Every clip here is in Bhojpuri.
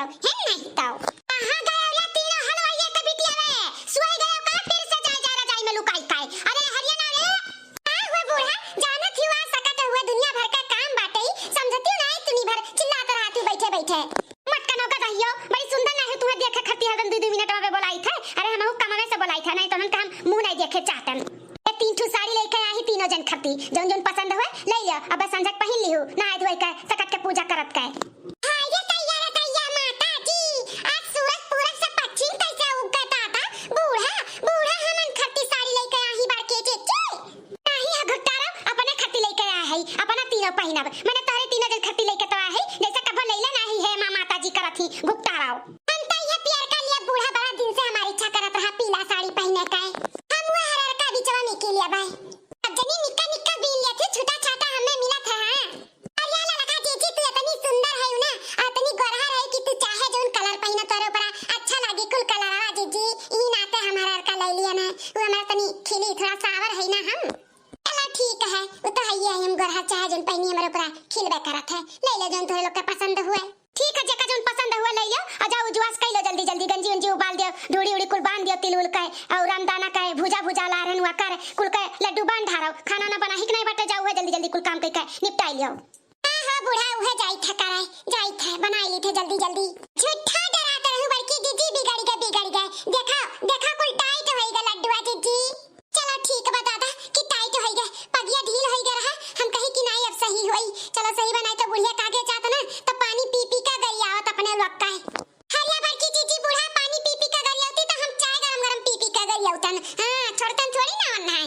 है नहीं तो कहां गए रे तीनों हलवाइये के बिटिया रे सोई गए का फिर से जाए जा रजाई में लुकाई काय अरे हरियाणा रे का हुए बूढ़ा जानत हुआ सकत हुए दुनिया भर का काम बाटे समझती नहीं तुनी भर चिल्लात रहत बैठे बैठे मटकनों का कहियो बड़ी सुंदर नहीं तुम्हें देखे खती हरदम 2 मिनट में बोलाई थे अरे हम कमरे से बोलाई था नहीं तो हम काम मुंह नहीं देखे चाहतन ये 3 ठो साड़ी लेके आई तीनों जन खती जौन जौन पसंद हुए ले लियो अब संजक पहन लिहु नहाय धोय के सकट के पूजा करत के हाय ये तैयार माता जी आज सूरज पूरब से पश्चिम कैसे उगता था बूढ़ा बूढ़ा हमन खती साड़ी लेके आई बार के चेचे नहीं है घुटारो अपने खती लेके आया है अपना तीनों पहनब मैंने तोरे तीनों जन खती लेके तो आया है जैसे कब लैला नहीं है मां माता जी करत ही घुटाराओ हम तो ये प्यार का लिया बूढ़ा बड़ा दिन से हमारी इच्छा करत रहा पीला साड़ी पहनने का हम वो हरर का बिचवा में के लिया भाई अब जनी निक्का निक्का बीन लिया थे छोटा छोटा हमें मिला था अरे याला लगा जीजी तू इतनी सुंदर है ना इतनी गोरा है कि तू चाहे जोन कलर पहना तोरे ऊपर अच्छा लगे कुल कलर आ जीजी ई नाते हमारा का ले लिया ना वो हमारा तनी खिली थोड़ा सावर है ना हम चलो ठीक है वो तो है ही हम गोरा चाहे जोन पहनी हमारे ऊपर खिलबे करत है ले ले जोन तोरे लोग का पसंद हुए ठीक है जका जोन पसंद हुआ ले लियो आ जाओ उजवास कइलो जल्दी जल्दी गंजी उंजी उबाल दियो ढूड़ी उड़ी कुल बांध दियो तिल उल के और रामदाना के भुजा भुजा लारन हुआ कर कुल के लड्डू बांध धारो खाना ना बना ही नहीं बटे जाओ जल्दी जल्दी कुल काम के निपटाई लियो हां बूढ़ा उहे जाई था करे जाई था बनाई ली थे जल्दी जल्दी झूठा डराते रहू बड़की दीदी बिगड़ गए देखा देखा कुल टाइट होई गए लड्डू दीदी चलो ठीक बा दादा कि टाइट होई गए पगिया ढील होई गए रहा हम कही कि नहीं अब सही होई चलो सही बनाई तो बुढ़िया कागे चाहत ना तो पानी पी पी का गरियावत अपने लोग का हरिया बड़की जीजी बूढ़ा पानी पी पी का गरियावती तो हम चाय गरम गरम पी पी का गरियावतन हां छोड़तन थोड़ी ना वन्ना है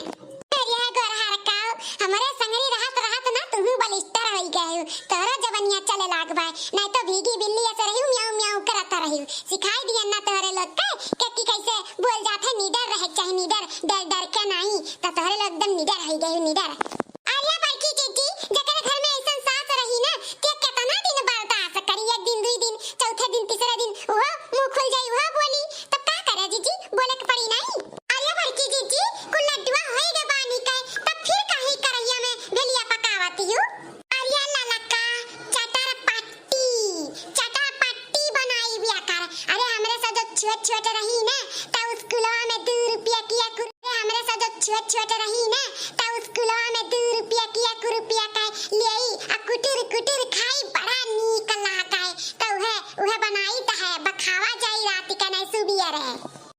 हरिया गोरा रखाओ हमारे संगरी रहत ना तू बलिस्टर होई गए तोरा जवनिया चले लागबा नहीं तो भीगी बिल्ली ऐसे रही म्याऊ म्याऊ करत रही सिखाई दिया ना तोरे लोग के कि कैसे बोल जात है निडर रहे चाहे निडर डर डर के नहीं तो तोरे लोग एकदम निडर होई गए निडर आलिया बड़की जीजी जकरे घर में ऐसन सास रही ना ते कितना दिन बर्दाश्त करी एक दिन 2 दिन चौथे दिन तीसरे दिन वो मुंह खुल जाई वो बोली तब का करे जीजी बोले के पड़ी नहीं आलिया बड़की जीजी कुल लड्डुआ होई गे बानी के तब फिर काहे करैया में भेलिया पकावती हूं आलिया ललका चटर पट्टी बनाई बिया कर अरे हमरे से जो छोट रही ना त स्कूलवा में 2 रुपया किया हमरे से जो छोट रही ना त स्कूलवा में 2 रुपया किया का लेई आ कुटुर खाई बड़ा नीक लागै त उहे बनाई त है बखावा जाई रात के नहीं सुबिया रहे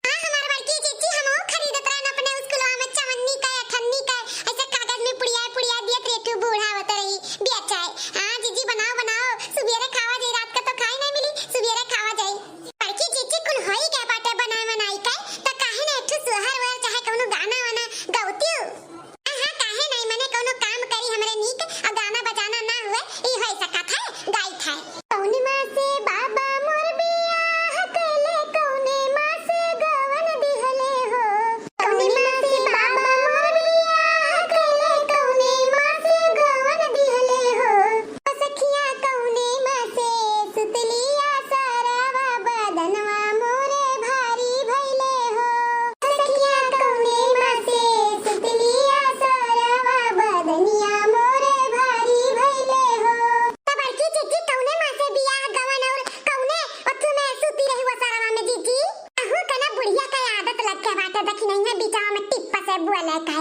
हां हमार बड़की जीजी हमो खरीदत रहन अपने स्कूलवा में चवन्नी का अठन्नी का ऐसे कागज में पुड़िया दियत रे तू बूढ़ा होत रही बेचाय हां जीजी बनाओ सुबिया खावा जाई रात का तो खाई नहीं मिली सुबिया खावा जाई बड़की जीजी कुल होई के बाटे बनाई के त काहे ना एठू सोहर वर चाहे कोनो गाना वाना गाउती हां काहे नहीं मने कोनो काम करी हमरे नीक आ गाना बजाना ना हुए ई होई सकत है गाई था कौनी मां से बाबा मोर बियाह कइले कौनी मां से गवन दिहले हो कौनी मां से बाबा मोर बियाह कइले कौनी मां से गवन दिहले हो सखिया कौनी मां से सुतलिया सरवा बदनवा मोरे भारी भइले हो सखिया कौनी मां से सुतलिया सरवा बदनिया मोरे भारी भइले हो बड़की जीजी कौने मां से बियाह गवन और कौने ओथु में सुती रही वो सरवा में जीजी अहु कना बुढ़िया का आदत लग के बाटे देखी नहीं है बिचावा में टिप्पा से बोले का